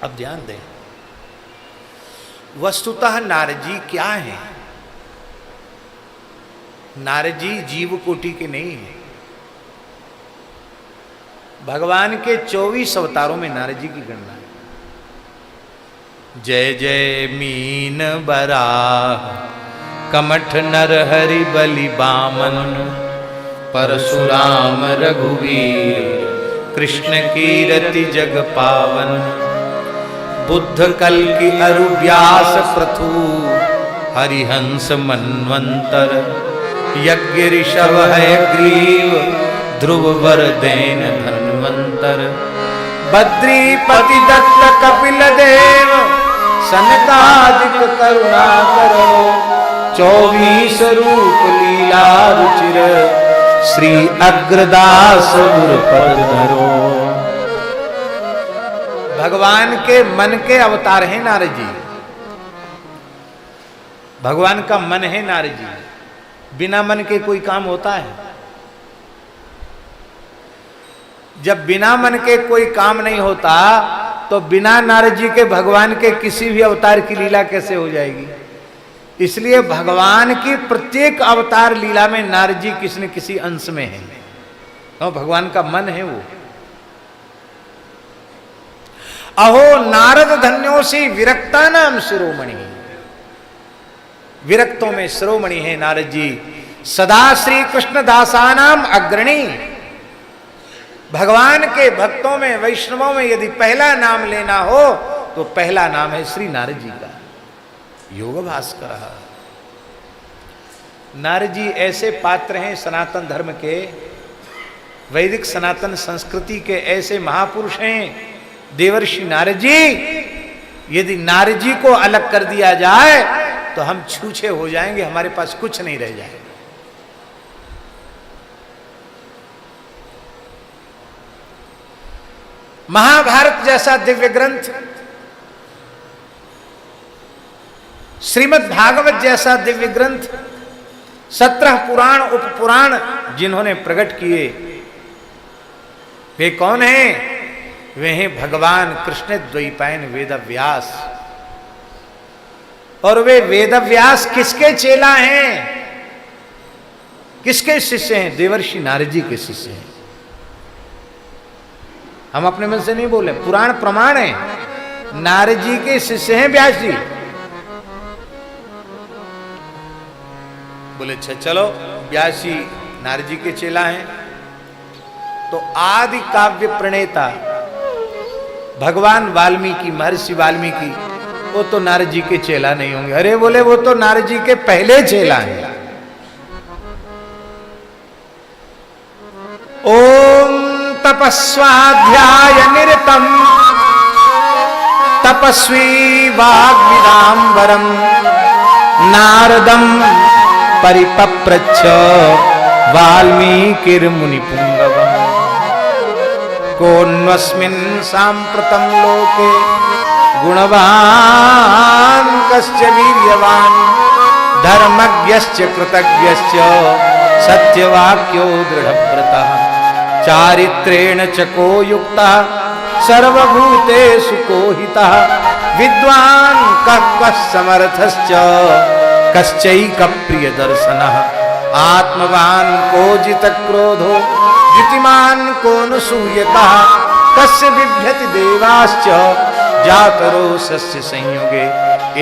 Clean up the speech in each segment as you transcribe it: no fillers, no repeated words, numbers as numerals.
अब ध्यान दें, वस्तुतः नारद जी क्या है? नारद जी जीव कोटि के नहीं है। भगवान के 24 अवतारों में नारद जी की गणना है। जय जय मीन बराह कमठ नर हरि बलि बामन, परशुराम रघुवीर कृष्ण कीरति जग पावन, बुद्ध कल की अरु व्यास प्रथु हरिहंस मन्वंतर, यज्ञ ऋषभ है ग्रीव ध्रुव वर देन धन्वंतर, बद्रीपति दत्त कपिल देव सनकादिक करुणा करो, 24 रूप लीला रुचिर श्री अग्रदास गुरुपद धरो। भगवान के मन के अवतार हैं नारद जी। भगवान का मन है नारद जी। बिना मन के कोई काम होता है? जब बिना मन के कोई काम नहीं होता तो बिना नारद जी के भगवान के किसी भी अवतार की लीला कैसे हो जाएगी? इसलिए भगवान की प्रत्येक अवतार लीला में नारद जी किसी न किसी अंश में है। तो भगवान का मन है वो। अहो नारद धन्योसी विरक्ता नाम शिरोमणि, विरक्तों में शिरोमणि है नारद जी। सदा श्री कृष्ण दासानाम अग्रणी, भगवान के भक्तों में वैष्णवों में यदि पहला नाम लेना हो तो पहला नाम है श्री नारद जी का। योग भास्कर। नारद जी ऐसे पात्र हैं सनातन धर्म के, वैदिक सनातन संस्कृति के ऐसे महापुरुष हैं देवर्षि नारद जी। यदि नारद जी को अलग कर दिया जाए तो हम छूछे हो जाएंगे, हमारे पास कुछ नहीं रह जाएगा। महाभारत जैसा दिव्य ग्रंथ, श्रीमद् भागवत जैसा दिव्य ग्रंथ, 17 पुराण उपपुराण जिन्होंने प्रकट किए, वे कौन हैं? वे हैं भगवान कृष्ण द्वैपायन वेदव्यास। और वे वेदव्यास किसके चेला हैं? किसके शिष्य हैं? देवर्षि नारद जी के शिष्य हैं। हम अपने मन से नहीं बोले, पुराण प्रमाण है। नारद जी के शिष्य हैं व्यास जी। बोले अच्छा चलो, व्यास जी नारद जी के चेला हैं तो आदि काव्य प्रणेता भगवान वाल्मीकि, महर्षि वाल्मीकि, वो तो नारद जी के चेला नहीं होंगे। अरे बोले वो तो नारद जी के पहले चेला हैं। ओम तपस्वाध्याय निरतम तपस्वी वाग्विदाम्बरम नारदम परिपप्रच्छ वाल्मीकिर्मुनिपुंगवम् कोन्वस्मिन् साम्प्रतं लोके गुणवान् कश्च वीर्यवान् धर्मज्ञश्च कृतज्ञश्च सत्यवाक्यो दृढव्रतः चारित्रेण चको युक्तः सर्वभूतेषु कोहितः विद्वान् कः समर्थश्च कश्चैकप्रियदर्शनः आत्मवान् को जितक्रोधो द्युतिमान् को न सूयतः कस्य बिभ्यति देवाश्च जातरोषस्य संयुगे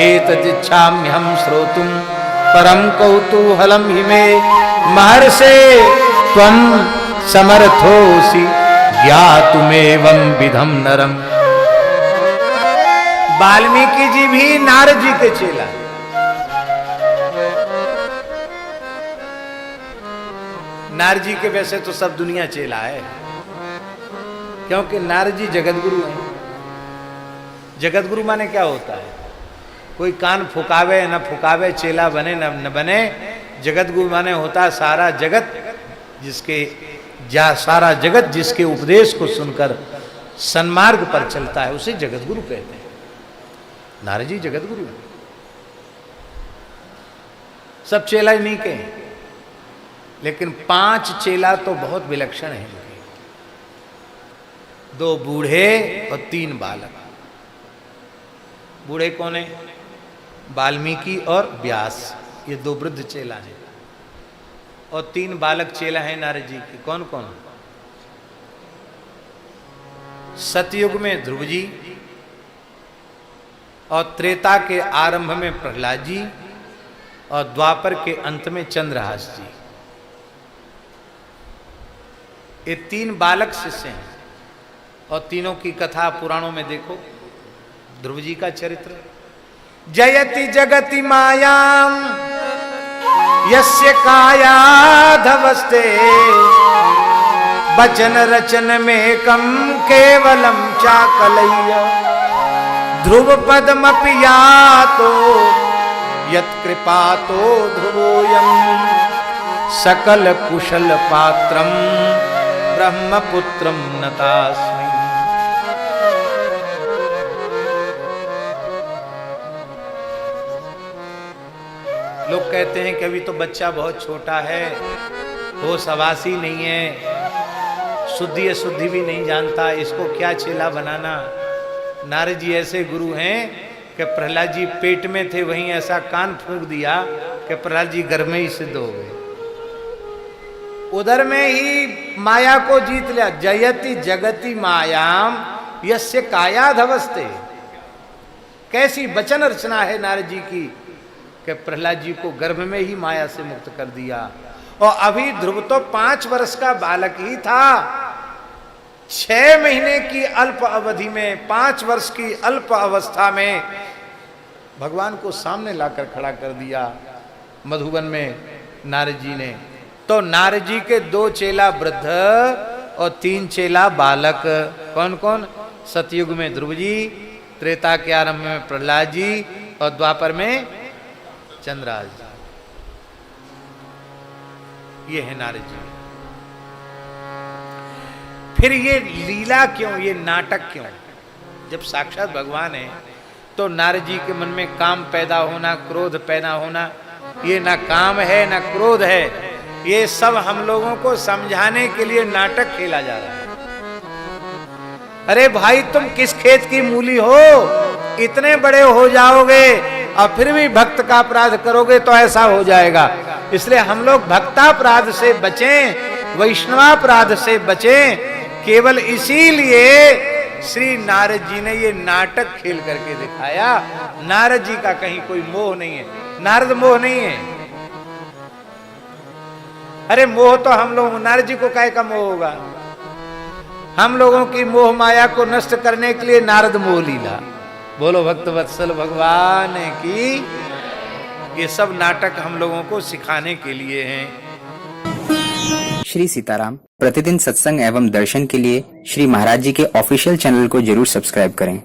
एतदिच्छाम्यहं श्रोतुं परं कौतूहलं हि मे महर्षे त्वं समर्थोऽसि ज्ञातुमेवं विधं नरम्। वाल्मीकि जी भी नारद जी के चेला। नारद जी के वैसे तो सब दुनिया चेला है, क्योंकि नारद जी जगत गुरु हैं। जगत गुरु माने क्या होता है? कोई कान फुकावे न फुकावे, चेला बने न बने, जगत गुरु माने होता है सारा जगत सारा जगत जिसके उपदेश को सुनकर सन्मार्ग पर चलता है उसे जगत गुरु कहते हैं। नारद जी जगत गुरु हैं। सब चेला ही नहीं के, लेकिन 5 चेला तो बहुत विलक्षण है। 2 बूढ़े और 3 बालक। बूढ़े कौन है? वाल्मीकि और व्यास, ये 2 वृद्ध चेला हैं, और 3 बालक चेला हैं नारद जी के। कौन कौन? सतयुग में ध्रुव जी, और त्रेता के आरंभ में प्रहलाद जी, और द्वापर के अंत में चंद्रहास जी। ये 3 बालक शिष्य हैं, और तीनों की कथा पुराणों में देखो। ध्रुव जी का चरित्र, जयति जगति मायाम यस्य कायाधवस्ते, वचन रचन में कम केवलम चाकलय्य, ध्रुव पदमपि यातो यत्कृपातो ध्रुवोऽयं, सकल कुशल पात्रम ब्रह्मपुत्रम नतास्मि। लोग कहते हैं कि अभी तो बच्चा बहुत छोटा है, होश हवासी नहीं है, शुद्धि अशुद्धि भी नहीं जानता, इसको क्या चेला बनाना। नारद जी ऐसे गुरु हैं कि प्रहलाद जी पेट में थे, वहीं ऐसा कान फूंक दिया कि प्रहलाद जी घर में ही सिद्ध हो गए, उधर में ही माया को जीत लिया। जयति जगति मायाम यस्य कायाधवस्ते, कैसी वचन रचना है नारद जी की कि प्रहलाद जी को गर्भ में ही माया से मुक्त कर दिया। और अभी ध्रुव तो 5 वर्ष का बालक ही था, 6 महीने की अल्प अवधि में, 5 वर्ष की अल्प अवस्था में भगवान को सामने लाकर खड़ा कर दिया मधुबन में नारद जी ने। तो नारद जी के 2 चेला वृद्ध और 3 चेला बालक। कौन कौन? सतयुग में ध्रुव जी, त्रेता के आरंभ में प्रहलाद जी, और द्वापर में चंद्रहास जी। ये है नारद जी। फिर ये लीला क्यों, ये नाटक क्यों? जब साक्षात भगवान है तो नारद जी के मन में काम पैदा होना, क्रोध पैदा होना, ये ना काम है ना क्रोध है, ये सब हम लोगों को समझाने के लिए नाटक खेला जा रहा है। अरे भाई, तुम किस खेत की मूली हो, इतने बड़े हो जाओगे और फिर भी भक्त का अपराध करोगे तो ऐसा हो जाएगा। इसलिए हम लोग भक्तापराध से बचें, वैष्णवापराध से बचें। केवल इसीलिए श्री नारद जी ने ये नाटक खेल करके दिखाया। नारद जी का कहीं कोई मोह नहीं है, नारद मोह नहीं है। अरे मोह तो हम लोग, नारद जी को काहे का मोह होगा? हम लोगों की मोह माया को नष्ट करने के लिए नारद मोह लीला। बोलो भक्त वत्सल भगवान की। ये सब नाटक हम लोगों को सिखाने के लिए हैं। श्री सीताराम प्रतिदिन सत्संग एवं दर्शन के लिए श्री महाराज जी के ऑफिशियल चैनल को जरूर सब्सक्राइब करें।